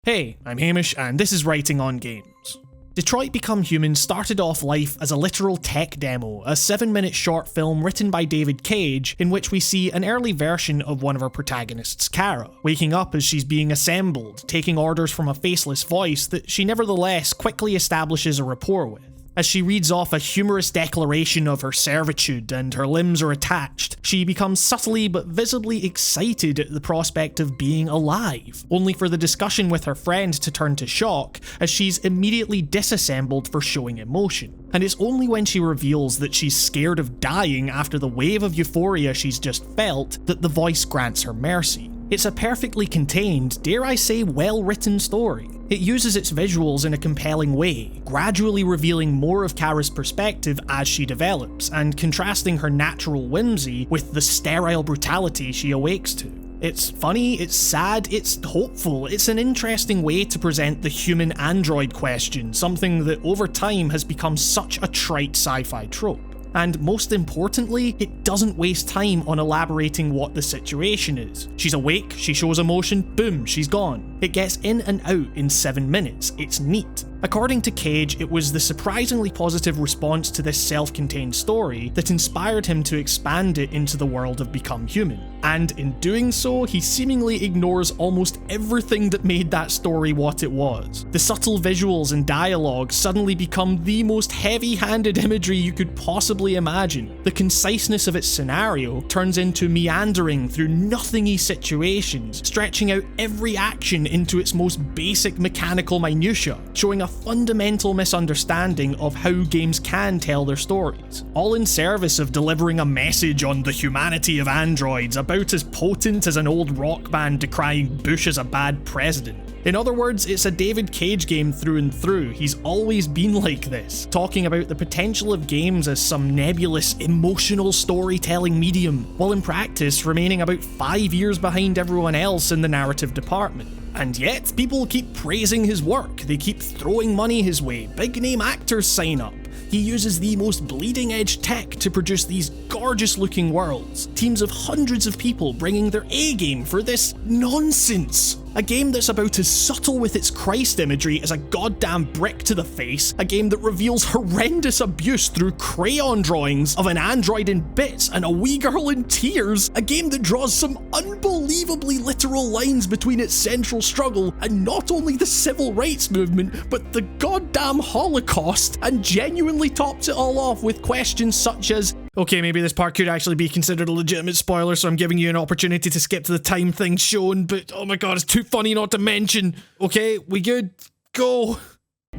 Hey, I'm Hamish, and this is Writing on Games. Detroit Become Human started off life as a literal tech demo, a 7-minute short film written by David Cage, in which we see an early version of one of our protagonists, Kara, waking up as she's being assembled, taking orders from a faceless voice that she nevertheless quickly establishes a rapport with. As she reads off a humorous declaration of her servitude and her limbs are attached, she becomes subtly but visibly excited at the prospect of being alive, only for the discussion with her friend to turn to shock as she's immediately disassembled for showing emotion. And it's only when she reveals that she's scared of dying after the wave of euphoria she's just felt that the voice grants her mercy. It's a perfectly contained, dare I say well-written story. It uses its visuals in a compelling way, gradually revealing more of Kara's perspective as she develops, and contrasting her natural whimsy with the sterile brutality she awakes to. It's funny, it's sad, it's hopeful, it's an interesting way to present the human-android question, something that over time has become such a trite sci-fi trope. And most importantly, it doesn't waste time on elaborating what the situation is. She's awake, she shows emotion, boom, she's gone. It gets in and out in 7 minutes, it's neat. According to Cage, it was the surprisingly positive response to this self-contained story that inspired him to expand it into the world of Become Human. And in doing so, he seemingly ignores almost everything that made that story what it was. The subtle visuals and dialogue suddenly become the most heavy-handed imagery you could possibly imagine. The conciseness of its scenario turns into meandering through nothingy situations, stretching out every action into its most basic mechanical minutiae, showing a fundamental misunderstanding of how games can tell their stories, all in service of delivering a message on the humanity of androids about as potent as an old rock band decrying Bush as a bad president. In other words, it's a David Cage game through and through. He's always been like this, talking about the potential of games as some nebulous, emotional storytelling medium, while in practice remaining about 5 years behind everyone else in the narrative department. And yet, people keep praising his work, they keep throwing money his way, big name actors sign up. He uses the most bleeding edge tech to produce these gorgeous looking worlds, teams of hundreds of people bringing their A game for this nonsense. A game that's about as subtle with its Christ imagery as a goddamn brick to the face, a game that reveals horrendous abuse through crayon drawings of an android in bits and a wee girl in tears, a game that draws some unbelievably literal lines between its central struggle and not only the civil rights movement, but the goddamn Holocaust, and genuinely tops it all off with questions such as, okay, maybe this part could actually be considered a legitimate spoiler, so I'm giving you an opportunity to skip to the time thing shown, but oh my god, it's too funny not to mention. Okay, we good? Go.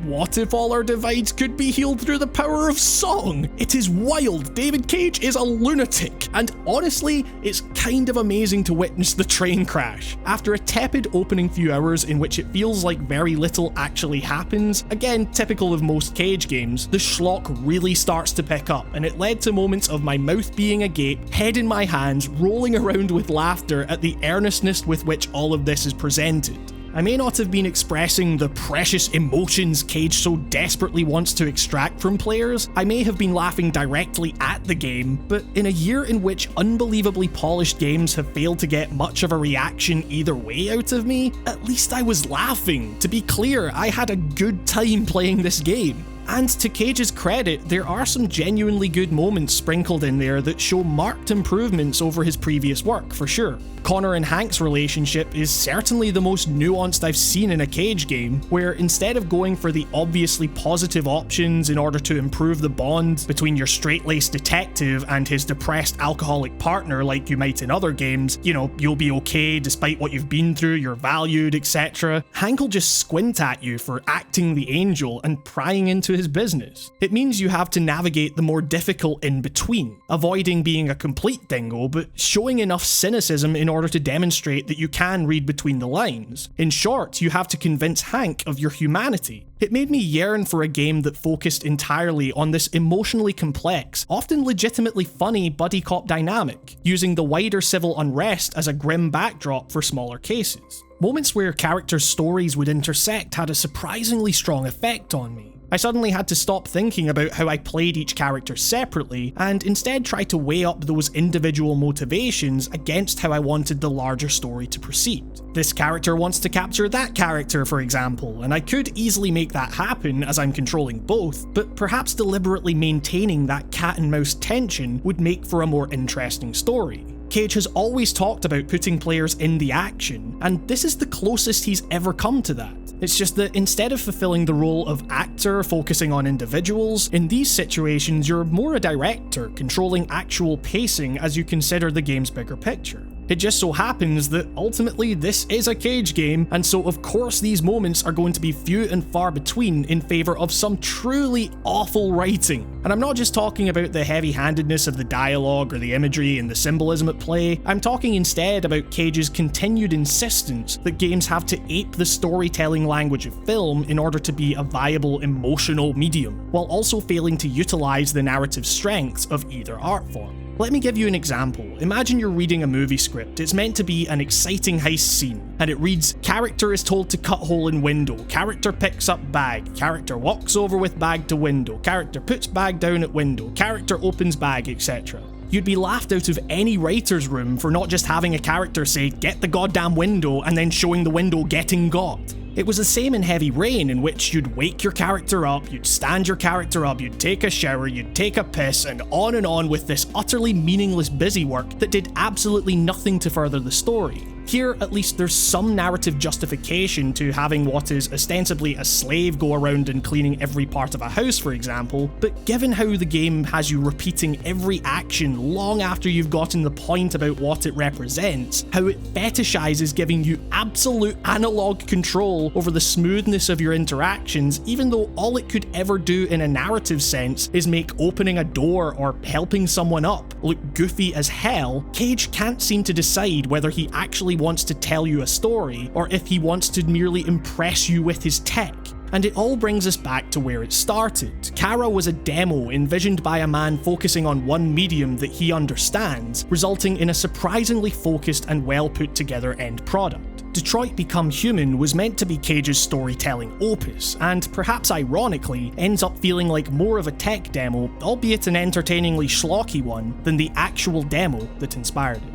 What if all our divides could be healed through the power of song? It is wild. David Cage is a lunatic. And honestly, it's kind of amazing to witness the train crash. After a tepid opening few hours in which it feels like very little actually happens, again, typical of most Cage games, the schlock really starts to pick up, and it led to moments of my mouth being agape, head in my hands, rolling around with laughter at the earnestness with which all of this is presented. I may not have been expressing the precious emotions Cage so desperately wants to extract from players, I may have been laughing directly at the game, but in a year in which unbelievably polished games have failed to get much of a reaction either way out of me, at least I was laughing. To be clear, I had a good time playing this game. And to Cage's credit, there are some genuinely good moments sprinkled in there that show marked improvements over his previous work, for sure. Connor and Hank's relationship is certainly the most nuanced I've seen in a Cage game, where instead of going for the obviously positive options in order to improve the bond between your straight-laced detective and his depressed alcoholic partner like you might in other games, you know, you'll be okay despite what you've been through, you're valued, etc., Hank will just squint at you for acting the angel and prying into his business. It means you have to navigate the more difficult in-between, avoiding being a complete dingo, but showing enough cynicism in order to demonstrate that you can read between the lines. In short, you have to convince Hank of your humanity. It made me yearn for a game that focused entirely on this emotionally complex, often legitimately funny buddy cop dynamic, using the wider civil unrest as a grim backdrop for smaller cases. Moments where characters' stories would intersect had a surprisingly strong effect on me. I suddenly had to stop thinking about how I played each character separately, and instead try to weigh up those individual motivations against how I wanted the larger story to proceed. This character wants to capture that character, for example, and I could easily make that happen as I'm controlling both, but perhaps deliberately maintaining that cat and mouse tension would make for a more interesting story. Cage has always talked about putting players in the action, and this is the closest he's ever come to that. It's just that instead of fulfilling the role of actor focusing on individuals, in these situations you're more a director controlling actual pacing as you consider the game's bigger picture. It just so happens that ultimately this is a Cage game, and so of course these moments are going to be few and far between in favour of some truly awful writing. And I'm not just talking about the heavy-handedness of the dialogue or the imagery and the symbolism at play, I'm talking instead about Cage's continued insistence that games have to ape the storytelling language of film in order to be a viable emotional medium, while also failing to utilise the narrative strengths of either art form. Let me give you an example. Imagine you're reading a movie script. It's meant to be an exciting heist scene, and it reads, character is told to cut hole in window, character picks up bag, character walks over with bag to window, character puts bag down at window, character opens bag, etc. You'd be laughed out of any writer's room for not just having a character say, get the goddamn window, and then showing the window getting got. It was the same in Heavy Rain, in which you'd wake your character up, you'd stand your character up, you'd take a shower, you'd take a piss, and on with this utterly meaningless busywork that did absolutely nothing to further the story. Here, at least there's some narrative justification to having what is ostensibly a slave go around and cleaning every part of a house, for example, but given how the game has you repeating every action long after you've gotten the point about what it represents, how it fetishizes giving you absolute analog control over the smoothness of your interactions, even though all it could ever do in a narrative sense is make opening a door or helping someone up look goofy as hell, Cage can't seem to decide whether he actually wants to tell you a story, or if he wants to merely impress you with his tech. And it all brings us back to where it started. Kara was a demo envisioned by a man focusing on one medium that he understands, resulting in a surprisingly focused and well put together end product. Detroit Become Human was meant to be Cage's storytelling opus, and perhaps ironically, ends up feeling like more of a tech demo, albeit an entertainingly schlocky one, than the actual demo that inspired it.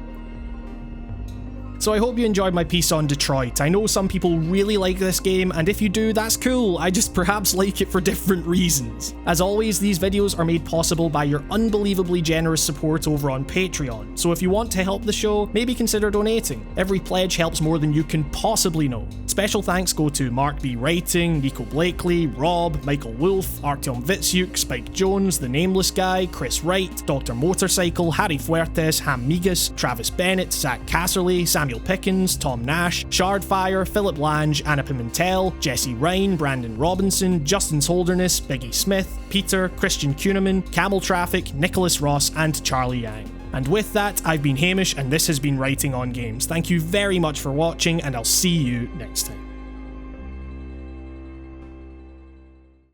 So I hope you enjoyed my piece on Detroit. I know some people really like this game, and if you do, that's cool. I just perhaps like it for different reasons. As always, these videos are made possible by your unbelievably generous support over on Patreon, so if you want to help the show, maybe consider donating. Every pledge helps more than you can possibly know. Special thanks go to Mark B. Writing, Nico Bleackley, Rob, Michael Wolf, Artyom Vitsyuk, Spike Jones, The Nameless Guy, Chris Wright, Dr. Motorcycle, Harry Fuertes, Ham Migas, Travis Bennett, Zach Casserly, Samuel Pickens, Tom Nash, Shardfire, Philip Lange, Anna Pimentel, Jesse Ryan, Brandon Robinson, Justin's Holderness, Biggie Smith, Peter, Christian Kuhneman, Camel Traffic, Nicholas Ross, and Charlie Yang. And with that, I've been Hamish, and this has been Writing on Games. Thank you very much for watching, and I'll see you next time.